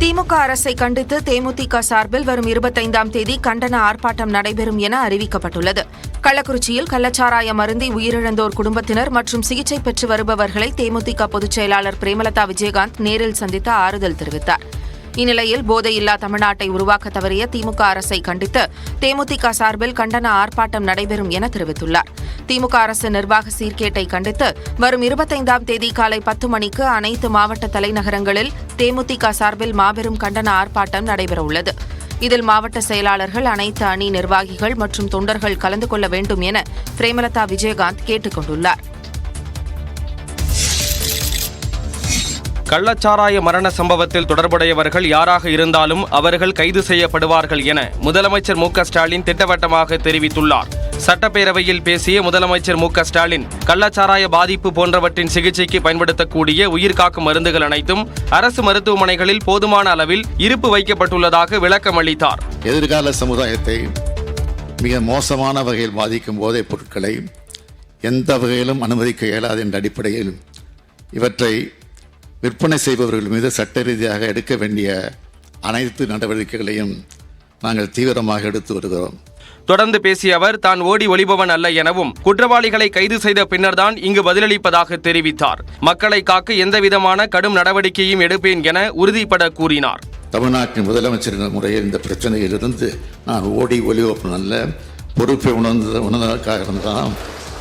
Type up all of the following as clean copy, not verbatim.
திமுக அரசை கண்டித்து தேமுதிக சார்பில் வரும் 25ஆம் தேதி கண்டன ஆர்ப்பாட்டம் நடைபெறும் என அறிவிக்கப்பட்டுள்ளது. கள்ளக்குறிச்சியில் கள்ளச்சாராயம் அருந்தி உயிரிழந்தோர் குடும்பத்தினர் மற்றும் சிகிச்சை பெற்று வருபவர்களை தேமுதிக பொதுச் செயலாளர் பிரேமலதா விஜயகாந்த் நேரில் சந்தித்து ஆறுதல் தெரிவித்தார். இந்நிலையில் போதையில்லா தமிழ்நாட்டை உருவாக்க தவறிய திமுக அரசை கண்டித்து தேமுதிக சார்பில் கண்டன ஆர்ப்பாட்டம் நடைபெறும் என தெரிவித்துள்ளார். திமுக அரசு நிர்வாக சீர்கேட்டை கண்டித்து வரும் 25ஆம் தேதி காலை 10 மணிக்கு அனைத்து மாவட்ட தலைநகரங்களில் தேமுதிக சார்பில் மாபெரும் கண்டன ஆர்ப்பாட்டம் நடைபெறவுள்ளது. இதில் மாவட்ட செயலாளர்கள், அனைத்து அணி நிர்வாகிகள் மற்றும் தொண்டர்கள் கலந்து கொள்ள வேண்டும் என பிரேமலதா விஜயகாந்த் கேட்டுக் கொண்டுள்ளார். கள்ளச்சாராய மரண சம்பவத்தில் தொடர்புடையவர்கள் யாராக இருந்தாலும் அவர்கள் கைது செய்யப்படுவார்கள் என முதலமைச்சர் மு க ஸ்டாலின் திட்டவட்டமாக தெரிவித்துள்ளார். சட்டப்பேரவையில் பேசிய முதலமைச்சர் மு க ஸ்டாலின் கள்ளச்சாராய பாதிப்பு போன்றவற்றின் சிகிச்சைக்கு பயன்படுத்தக்கூடிய உயிர்காக்கும் மருந்துகள் அனைத்தும் அரசு மருத்துவமனைகளில் போதுமான அளவில் இருப்பு வைக்கப்பட்டுள்ளதாக விளக்கம் அளித்தார். எதிர்கால சமுதாயத்தை மிக மோசமான வகையில் பாதிக்கும் போதைப் பொருட்களை எந்த வகையிலும் அனுமதிக்க இயலாது என்ற அடிப்படையில் இவற்றை விற்பனை செய்பவர்கள் மீது சட்ட ரீதியாக எடுக்க வேண்டிய அனைத்து நடவடிக்கைகளையும் நாங்கள் தீவிரமாக எடுத்து வருகிறோம். தொடர்ந்து பேசிய அவர் தான் ஓடி ஒளிபவன் அல்ல எனவும் குற்றவாளிகளை கைது செய்த பின்னர்தான் இங்கு பதிலளிப்பதாக தெரிவித்தார். மக்களை காக்க எந்தவிதமான கடும் நடவடிக்கையும் எடுப்பேன் என உறுதிபட கூறினார். தமிழ்நாட்டின் முதலமைச்சரின் முறையில் இந்த பிரச்சனையிலிருந்து நான் ஓடி ஒளிபவன் அல்ல, பொறுப்பை உணர்ந்ததற்காக தான்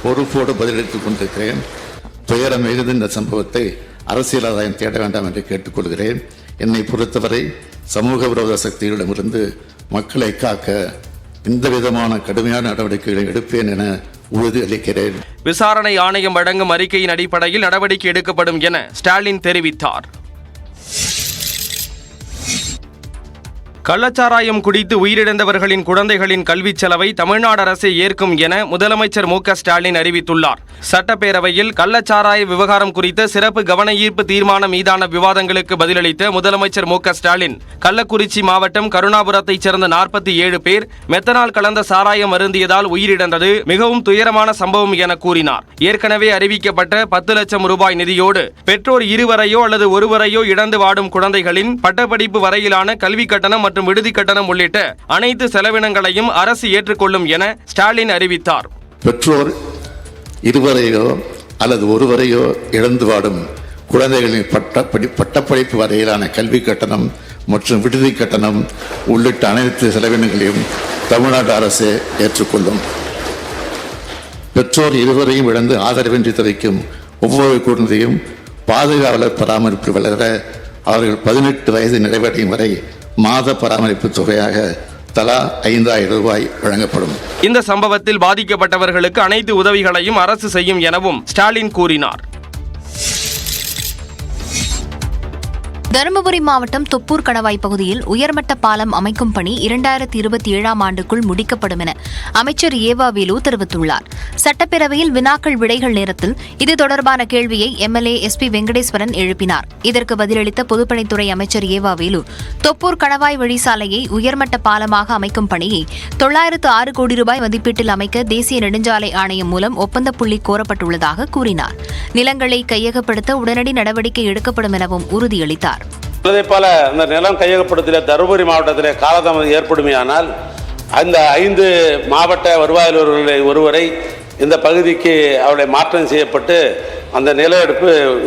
பொறுப்போடு பதிலளித்துக் கொண்டிருக்கிறேன். துயரம் மிகுந்த இந்த சம்பவத்தை அரசியல் ஆதாயம் தேட வேண்டாம் என்று கேட்டுக்கொள்கிறேன். என்னை பொறுத்தவரை சமூக விரோத சக்திகளிடமிருந்து மக்களை காக்க எந்த விதமான கடுமையான நடவடிக்கைகளை எடுப்பேன் என உறுதியளிக்கிறேன். விசாரணை ஆணையம் வழங்கும் அறிக்கையின் அடிப்படையில் நடவடிக்கை எடுக்கப்படும் என ஸ்டாலின் தெரிவித்தார். கள்ளச்சாராயம் குடித்து உயிரிழந்தவர்களின் குழந்தைகளின் கல்விச் செலவை தமிழ்நாடு அரசே ஏற்கும் என முதலமைச்சர் மு க ஸ்டாலின் அறிவித்துள்ளார். சட்டப்பேரவையில் கள்ளச்சாராய விவகாரம் குறித்த சிறப்பு கவன ஈர்ப்பு தீர்மானம் மீதான விவாதங்களுக்கு பதிலளித்த முதலமைச்சர் மு க ஸ்டாலின் கள்ளக்குறிச்சி மாவட்டம் கருணாபுரத்தைச் சேர்ந்த 47 பேர் மெத்தனால் கலந்த சாராயம் அருந்தியதால் உயிரிழந்தது மிகவும் துயரமான சம்பவம் என கூறினார். ஏற்கனவே அறிவிக்கப்பட்ட 10 லட்சம் ரூபாய் நிதியோடு பெற்றோர் இருவரையோ அல்லது ஒருவரையோ இழந்து வாடும் குழந்தைகளின் பட்டப்படிப்பு வரையிலான கல்வி கட்டணம் மற்றும் விடுதி கட்டணம் உள்ளிட்ட அனைத்து செலவினங்களையும் அரசு ஏற்றுக்கொள்ளும் என ஸ்டாலின் அறிவித்தார். பெற்றோர் இருவரையோ அல்லது ஒருவரையோ இழந்து வாடும் குழந்தைகளின் பட்டப்படிப்பு வரையிலான கல்வி கட்டணம் மற்றும் விடுதி கட்டணம் உள்ளிட்ட அனைத்து செலவினங்களையும் தமிழ்நாடு அரசு ஏற்றுக்கொள்ளும். பெற்றோர் இருவரையும் இழந்து ஆதரவின்றி தவிக்கும் ஒவ்வொரு குழந்தையும் பாதுகாவலர் பராமரிப்பு வளர அவர்கள் 18 வயது நிறைவடையும் வரை மாத பராமரிப்பு தொகையாக தலா 5000 ரூபாய் வழங்கப்படும். இந்த சம்பவத்தில் பாதிக்கப்பட்டவர்களுக்கு அனைத்து உதவிகளையும் அரசு செய்யும் எனவும் ஸ்டாலின் கூறினார். தருமபுரி மாவட்டம் தொப்பூர் கணவாய் பகுதியில் உயர்மட்ட பாலம் அமைக்கும் பணி 2027ஆம் ஆண்டுக்குள் முடிக்கப்படும் என அமைச்சர் ஏவா வேலு தெரிவித்துள்ளார். சட்டப்பேரவையில் வினாக்கள் விடைகள் நேரத்தில் இது தொடர்பான கேள்வியை எம்எல்ஏ SP வெங்கடேஸ்வரன் எழுப்பினார். இதற்கு பதிலளித்த பொதுப்பணித்துறை அமைச்சர் ஏவா வேலு தொப்பூர் கணவாய் வழிசாலையை உயர்மட்ட பாலமாக அமைக்கும் பணியை 906 கோடி ரூபாய் மதிப்பீட்டில் அமைக்க தேசிய நெடுஞ்சாலை ஆணையம் மூலம் ஒப்பந்த புள்ளி கோரப்பட்டுள்ளதாக கூறினார். நிலங்களை கையகப்படுத்த உடனடி நடவடிக்கை எடுக்கப்படும் எனவும் உறுதியளித்தார். போல இந்த நிலம் கையகப்படுத்தல தருமபுரி மாவட்டத்தில் காலதாமதம் ஏற்படுமையானால் அந்த 5 மாவட்ட வருவாய் அலுவலர்களில் ஒருவரை இந்த பகுதிக்கு அவளை மாற்றம் செய்யப்பட்டு அந்த நில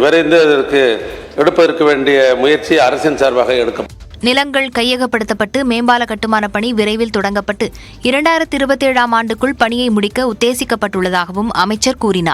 விரைந்து எடுப்பதற்கு வேண்டிய முயற்சி அரசின் சார்பாக எடுக்கும். நிலங்கள் கையகப்படுத்தப்பட்டு மேம்பால கட்டுமான பணி விரைவில் தொடங்கப்பட்டு 2027ஆம் ஆண்டுக்குள் பணியை முடிக்க உத்தேசிக்கப்பட்டுள்ளதாகவும் அமைச்சர் கூறினார்.